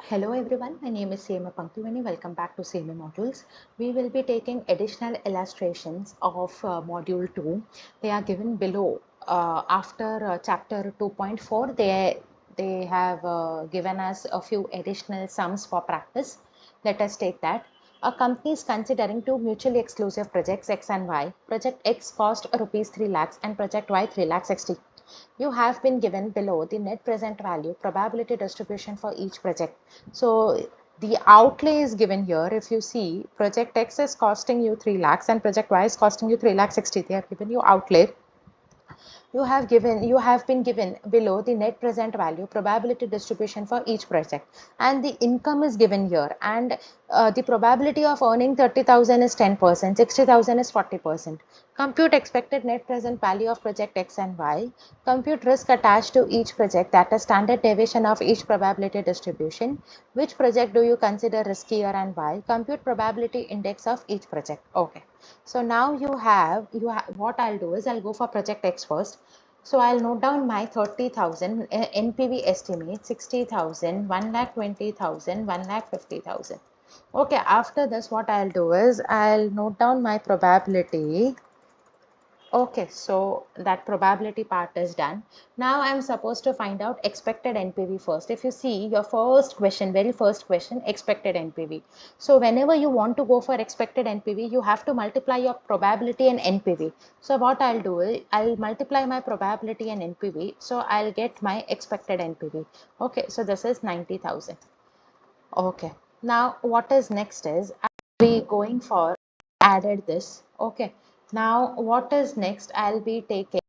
Hello everyone, my name is CMA. Welcome back to CMA modules. We will be taking additional illustrations of module 2. They are given below. After chapter 2.4, they have given us a few additional sums for practice. Let us take that. A company is considering two mutually exclusive projects X and Y. Project X cost rupees 3 lakhs and project Y 3 lakhs 60. You have been given below the net present value probability distribution for each project. So the outlay is given here. If you see, project X is costing you 3 lakhs and project Y is costing you 3 lakhs 60. They have given you outlay. You have been given below the net present value probability distribution for each project, and the income is given here, and the probability of earning 30,000 is 10%, 60,000 is 40%. Compute expected net present value of project X and Y. Compute risk attached to each project, that is standard deviation of each probability distribution. Which project do you consider riskier and why? Compute probability index of each project. Okay. So now you have what I'll do is I'll go for project X first. So I'll note down my 30,000 NPV estimate, 60,000, 1,20,000, 1,50,000. Okay, after this what I'll do is I'll note down my probability. Okay, so that probability part is done. Now I'm supposed to find out expected NPV first. If you see your first question, very first question, expected NPV. So whenever you want to go for expected NPV, you have to multiply your probability and NPV. So what I'll do is I'll multiply my probability and NPV. So I'll get my expected NPV. Okay, so this is 90,000. Okay, now what is next is I'll be going for added this. Okay, now what is next? I'll be taking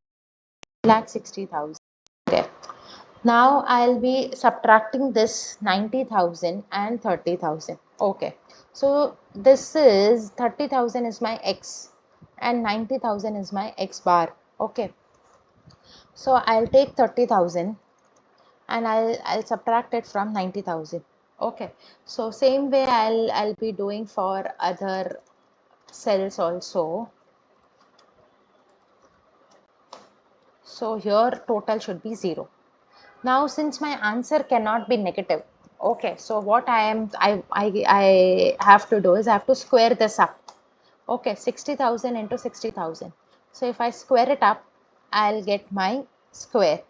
60,000. Okay, now I'll be subtracting this 90,000 and 30,000. Okay, so this is 30,000 is my X and 90,000 is my X bar. Okay, so I'll take 30,000 and I'll subtract it from 90,000. Okay, so same way I'll be doing for other cells also. So here total should be 0. Now since my answer cannot be negative, okay, so what I have to do is I have to square this up. Okay, 60,000 into 60,000. So if I square it up, I'll get my square.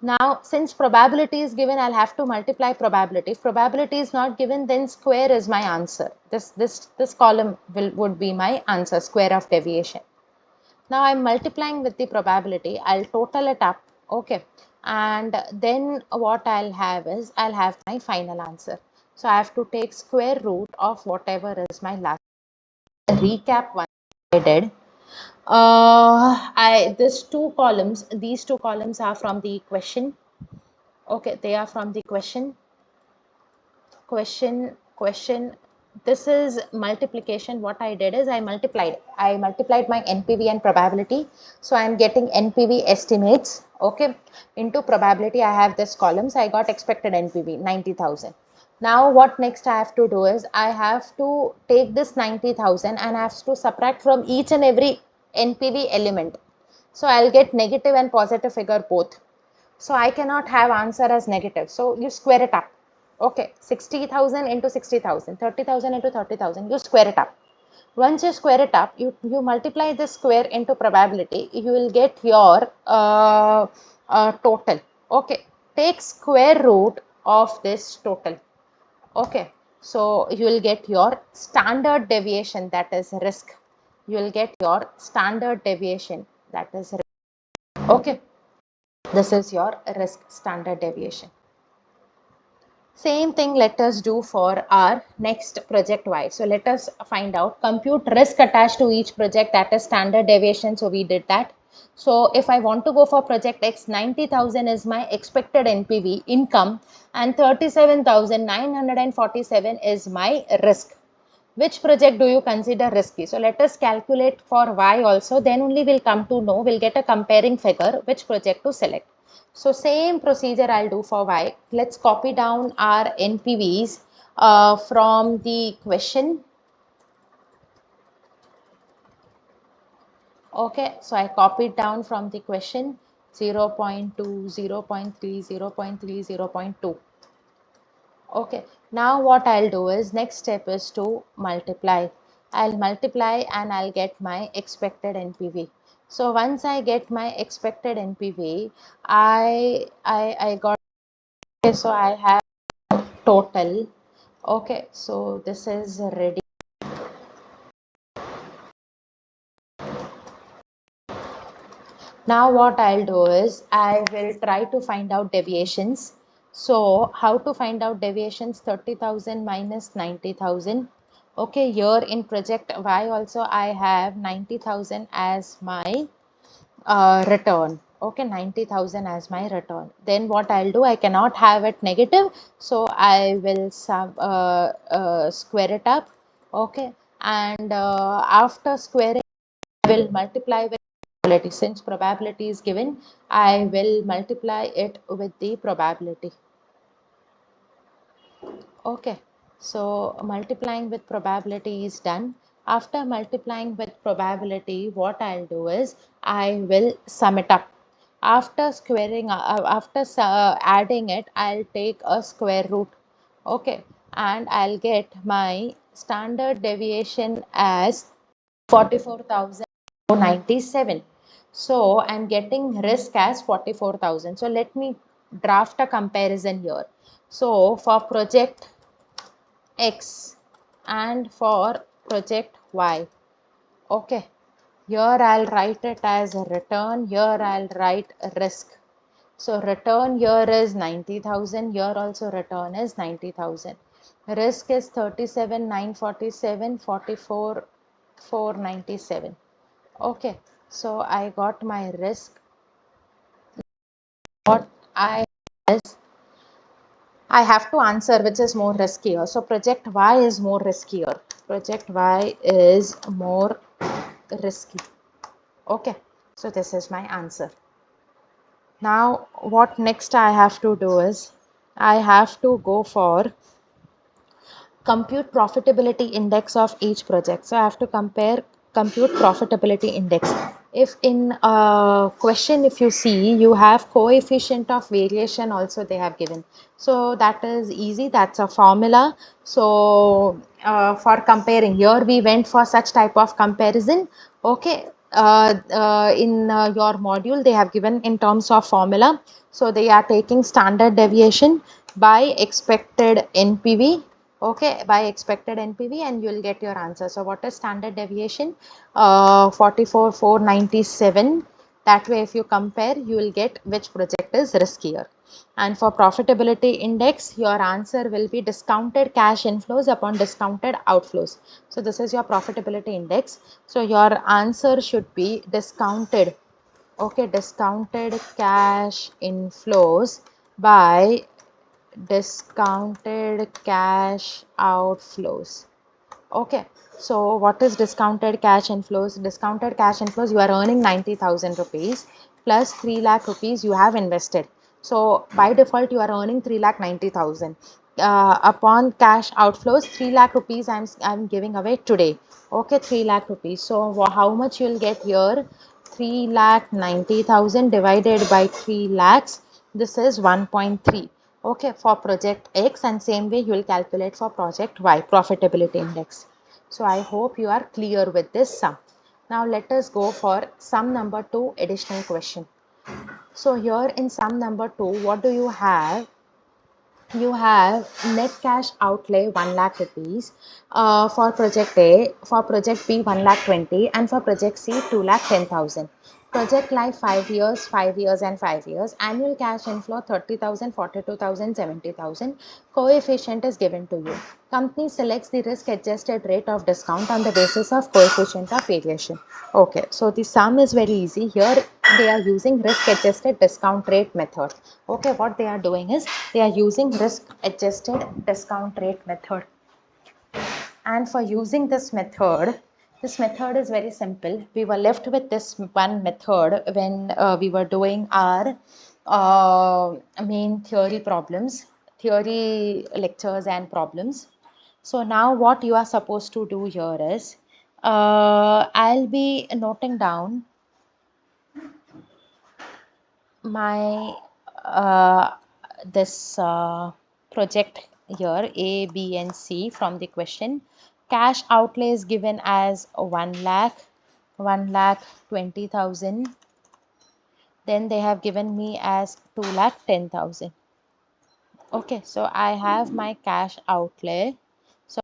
Now, since probability is given, I'll have to multiply probability. If probability is not given, then square is my answer. This column would be my answer, square of deviation. Now, I'm multiplying with the probability. I'll total it up. Okay. And then what I'll have is, I'll have my final answer. So, I have to take square root of whatever is my last. Recap one I did. These two columns are from the question. Okay, they are from the question. This is multiplication. What I did is I multiplied my NPV and probability. So I am getting NPV estimates, okay, into probability. I have this columns. I got expected NPV 90,000. Now what next I have to do is I have to take this 90,000 and I have to subtract from each and every NPV element. So I'll get negative and positive figure both. So I cannot have answer as negative. So you square it up. Okay, 60,000 into 60,000, 30,000 into 30,000, you square it up. Once you square it up, you multiply the square into probability, you will get your total. Okay, take square root of this total. Okay, so you will get your standard deviation, that is risk. You will get your standard deviation, that is risk. Okay, this is your risk standard deviation. Same thing let us do for our next project Y. So let us find out compute risk attached to each project, that is standard deviation. So we did that. So if I want to go for project X, 90,000 is my expected NPV income and 37,947 is my risk. Which project do you consider risky? So let us calculate for Y also, then only we'll come to know, we'll get a comparing figure which project to select. So same procedure I'll do for Y. Let's copy down our NPVs from the question. Okay, so I copied down from the question 0.2, 0.3, 0.3, 0.2. Okay, now what I'll do is next step is to multiply. I'll multiply and I'll get my expected NPV. So once I get my expected NPV, I got, okay, so I have total. Okay, so this is ready. Now what I'll do is I will try to find out deviations. So how to find out deviations? 30,000 minus 90,000. Okay, here in project Y also I have 90,000 as my return. Okay, 90,000 as my return. Then what I'll do, I cannot have it negative, so I will square it up. Okay, and after squaring, I will multiply with probability. Since probability is given, I will multiply it with the probability. Okay, so multiplying with probability is done. After multiplying with probability, what I'll do is I will sum it up. After squaring, after adding it, I'll take a square root. Okay, and I'll get my standard deviation as 44,097. So I'm getting risk as 44,000. So let me draft a comparison here. So for project X and for project Y. Okay. Here I'll write it as a return. Here I'll write risk. So return here is 90,000. Here also return is 90,000. Risk is 37,947, 44,497. Okay. So I got my risk. What I have to answer which is more riskier. So project Y is more riskier. Project Y is more risky. Okay. So this is my answer. Now what next I have to do is I have to go for compute profitability index of each project. So I have to compute profitability index. If in a question, if you see, you have coefficient of variation also they have given. So that is easy. That's a formula. So for comparing, here we went for such type of comparison. Okay. In your module, they have given in terms of formula. So they are taking standard deviation by expected NPV. Okay, by expected NPV, and you will get your answer. So what is standard deviation? 44,497. That way if you compare, you will get which project is riskier. And for profitability index, your answer will be discounted cash inflows upon discounted outflows. So this is your profitability index. So your answer should be discounted. Okay, discounted cash inflows by discounted cash outflows. Okay, so what is discounted cash inflows? Discounted cash inflows, you are earning 90,000 rupees plus 3 lakh rupees you have invested. So by default, you are earning 3 lakh 90,000. Upon cash outflows, 3 lakh rupees I'm giving away today. Okay, 3 lakh rupees. So how much you will get here? 3 lakh 90,000 divided by 3 lakhs. This is 1.3. Okay, for project X, and same way you will calculate for project Y, profitability index. So I hope you are clear with this sum. Now let us go for sum number 2 additional question. So here in sum number 2, what do you have? You have net cash outlay 1 lakh rupees for project A, for project B 1 lakh 20, and for project C 2 lakh 10,000. Project life 5 years, 5 years, and 5 years. Annual cash inflow 30,000, 42,000, 70,000. Coefficient is given to you. Company selects the risk adjusted rate of discount on the basis of coefficient of variation. Okay, so the sum is very easy. Here they are using risk adjusted discount rate method. Okay, what they are doing is they are using risk adjusted discount rate method. And for using this method is very simple. We were left with this one method when we were doing our main theory problems, theory lectures and problems. So now what you are supposed to do here is I'll be noting down my this project here A, B and C from the question. Cash outlay is given as 1 lakh, 1,20,000. Then they have given me as 2,10,000. Okay, so I have my cash outlay. So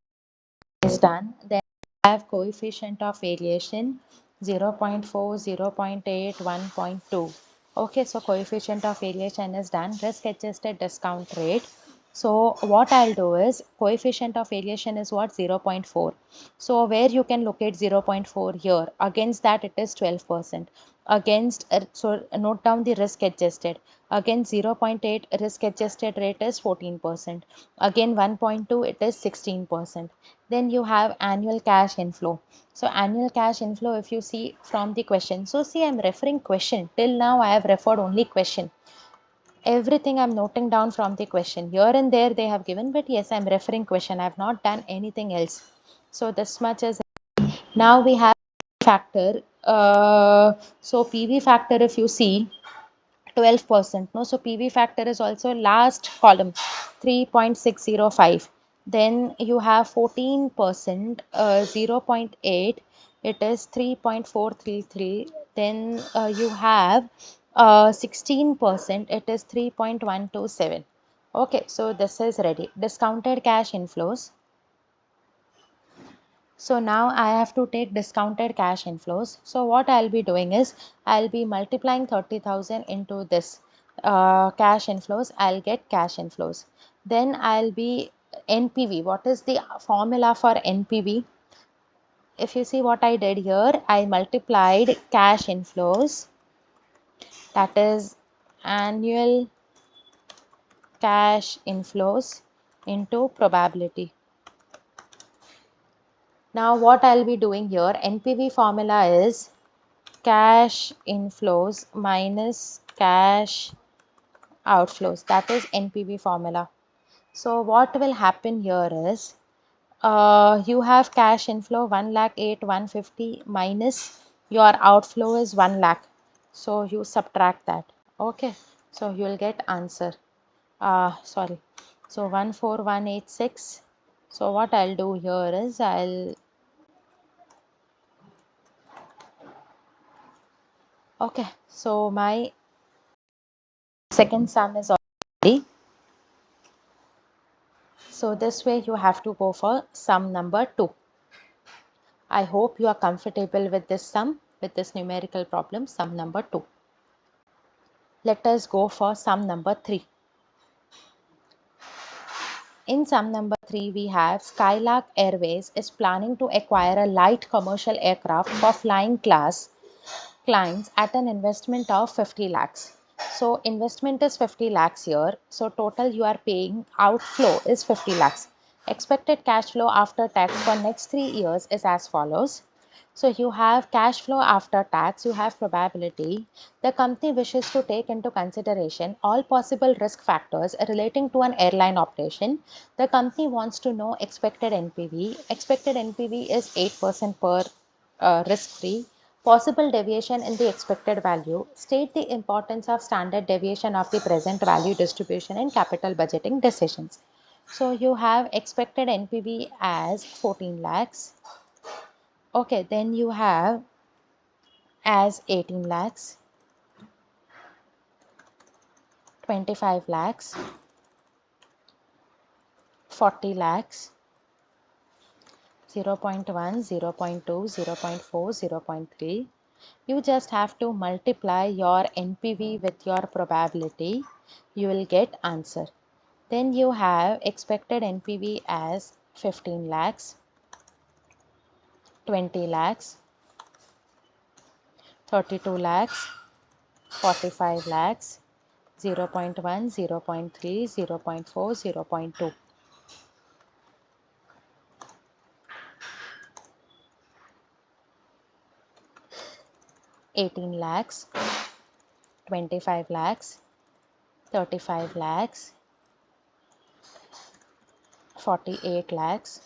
is done. Then I have coefficient of variation 0 0.4, 0 0.8, 1.2. Okay, so coefficient of variation is done. Risk adjusted discount rate. So what I'll do is coefficient of variation is what? 0.4. So where you can locate 0.4 here, against that it is 12%. Against, so note down the risk adjusted. Against 0.8 risk adjusted rate is 14%. Again 1.2 it is 16%. Then you have annual cash inflow. So annual cash inflow, if you see from the question, so see I'm referring question. Till now I have referred only question. Everything I'm noting down from the question. Here and there they have given, but yes, I'm referring question. I have not done anything else. So this much is. Now we have factor. So PV factor, if you see, 12%. No, so PV factor is also last column, 3.605. Then you have 14%, 0.8, it is 3.433. Then you have 16%, it is 3.127. Okay, so this is ready. Discounted cash inflows. So now I have to take discounted cash inflows. So what I'll be doing is I'll be multiplying 30,000 into this cash inflows. I'll get cash inflows. Then I'll be NPV. What is the formula for NPV? If you see what I did here, I multiplied cash inflows, that is annual cash inflows, into probability. Now what I'll be doing here, NPV formula is cash inflows minus cash outflows, that is NPV formula. So what will happen here is you have cash inflow 1,08,150 minus your outflow is 1 lakh, so you subtract that. Okay, so you will get answer, sorry, so 14186. So what I'll do here is okay, so my second sum is already. So this way you have to go for sum number 2. I hope you are comfortable with this sum, with this numerical problem, sum number 2. Let us go for sum number 3. In sum number 3, we have Skylark Airways is planning to acquire a light commercial aircraft for flying class clients at an investment of 50 lakhs. So investment is 50 lakhs here. So total you are paying outflow is 50 lakhs. Expected cash flow after tax for next 3 years is as follows. So you have cash flow after tax, you have probability. The company wishes to take into consideration all possible risk factors relating to an airline operation. The company wants to know expected NPV. Expected NPV is 8% per risk-free. Possible deviation in the expected value. State the importance of standard deviation of the present value distribution in capital budgeting decisions. So you have expected NPV as 14 lakhs. Okay, then you have as 18 lakhs, 25 lakhs, 40 lakhs, 0 0.1, 0 0.2, 0 0.4, 0 0.3. You just have to multiply your NPV with your probability. You will get answer. Then you have expected NPV as 15 lakhs, 20 lakhs, 32 lakhs, 45 lakhs, 0 0.1, 0 0.3, 0 0.4, 0 0.2. 18 lakhs, 25 lakhs, 35 lakhs, 48 lakhs,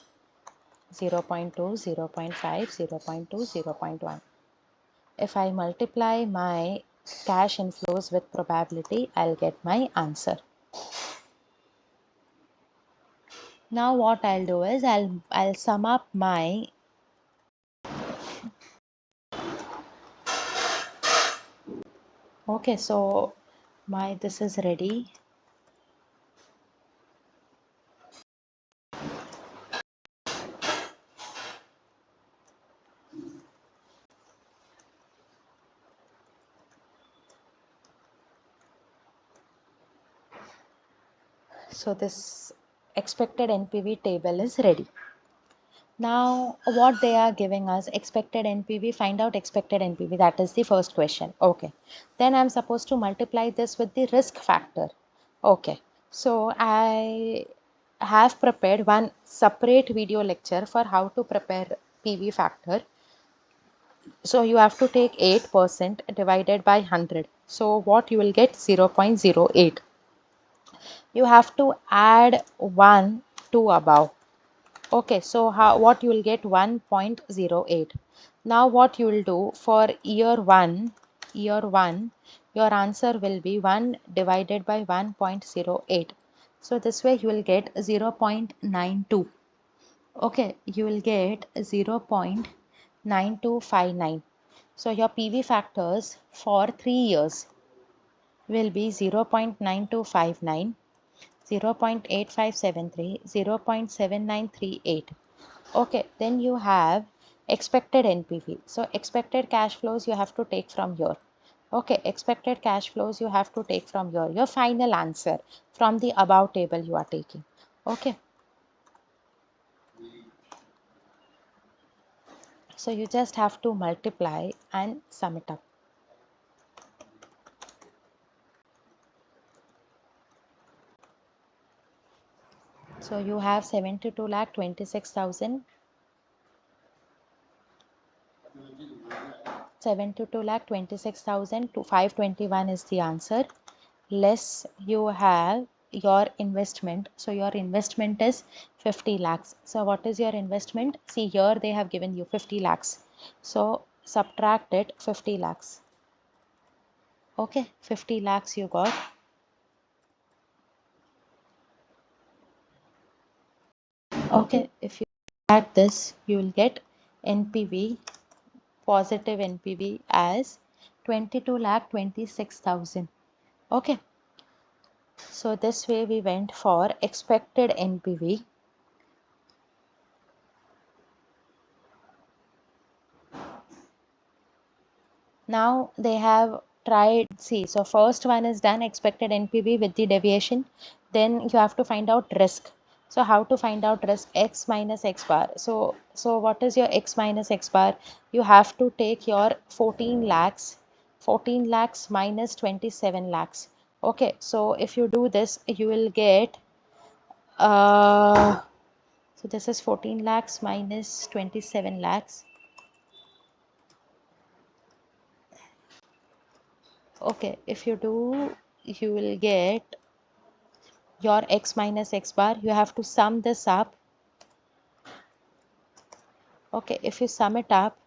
0 0.2, 0 0.5, 0 0.2, 0 0.1. If I multiply my cash inflows with probability, I'll get my answer. Now what I'll do is I'll sum up my okay, so my this is ready. So this expected NPV table is ready. Now what they are giving us, expected NPV, find out expected NPV, that is the first question. Okay, then I'm supposed to multiply this with the risk factor. Okay, so I have prepared one separate video lecture for how to prepare PV factor. So you have to take 8% divided by 100. So what you will get, 0.08. You have to add 1 to above. Okay, so what you will get, 1.08. Now what you will do for year 1, your answer will be 1 divided by 1.08. So this way you will get 0.92. Okay, you will get 0.9259. So your PV factors for 3 years will be 0.9259, 0.8573, 0.7938. Okay, then you have expected NPV. So expected cash flows you have to take from here. Okay, expected cash flows you have to take from here. Your final answer from the above table you are taking. Okay. So you just have to multiply and sum it up. So you have 72,26,000. 72,26,000 to 521 is the answer. Less you have your investment. So your investment is 50 lakhs. So what is your investment? See, here they have given you 50 lakhs. So subtract it, 50 lakhs. Okay, 50 lakhs you got. Okay, if you add this, you will get NPV, positive NPV as 22,26,000. Okay, so this way we went for expected NPV. Now they have tried, see, so first one is done, expected NPV with the deviation. Then you have to find out risk. So how to find out risk? X minus X bar. So what is your X minus X bar? You have to take your 14 lakhs, 14 lakhs minus 27 lakhs. Okay, so if you do this, you will get, so this is 14 lakhs minus 27 lakhs. Okay, if you do, you will get your X minus X bar. You have to sum this up. Okay, if you sum it up,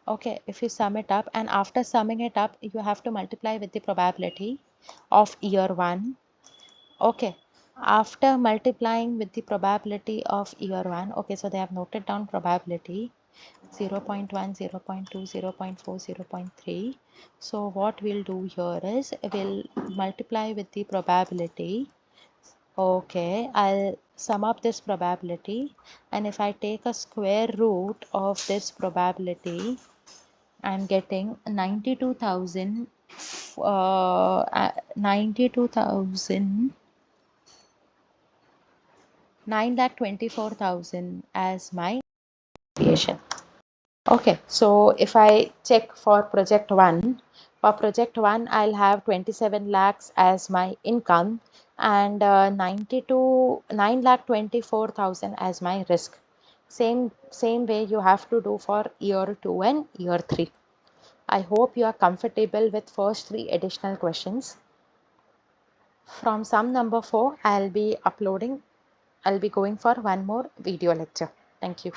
okay, if you sum it up, and after summing it up, you have to multiply with the probability of year 1. Okay, after multiplying with the probability of year 1, okay, so they have noted down probability 0.1, 0.2, 0.4, 0.3. So what we'll do here is we'll multiply with the probability. Okay, I'll sum up this probability, and if I take a square root of this probability, I'm getting 92,000, 92,000, 9,24,000 as my deviation. Okay, so if I check for project 1, for project 1 I'll have 27 lakhs as my income and 9,24,000 as my risk. Same way you have to do for year 2 and year 3. I hope you are comfortable with first 3 additional questions. From sum number 4 I'll be going for one more video lecture. Thank you.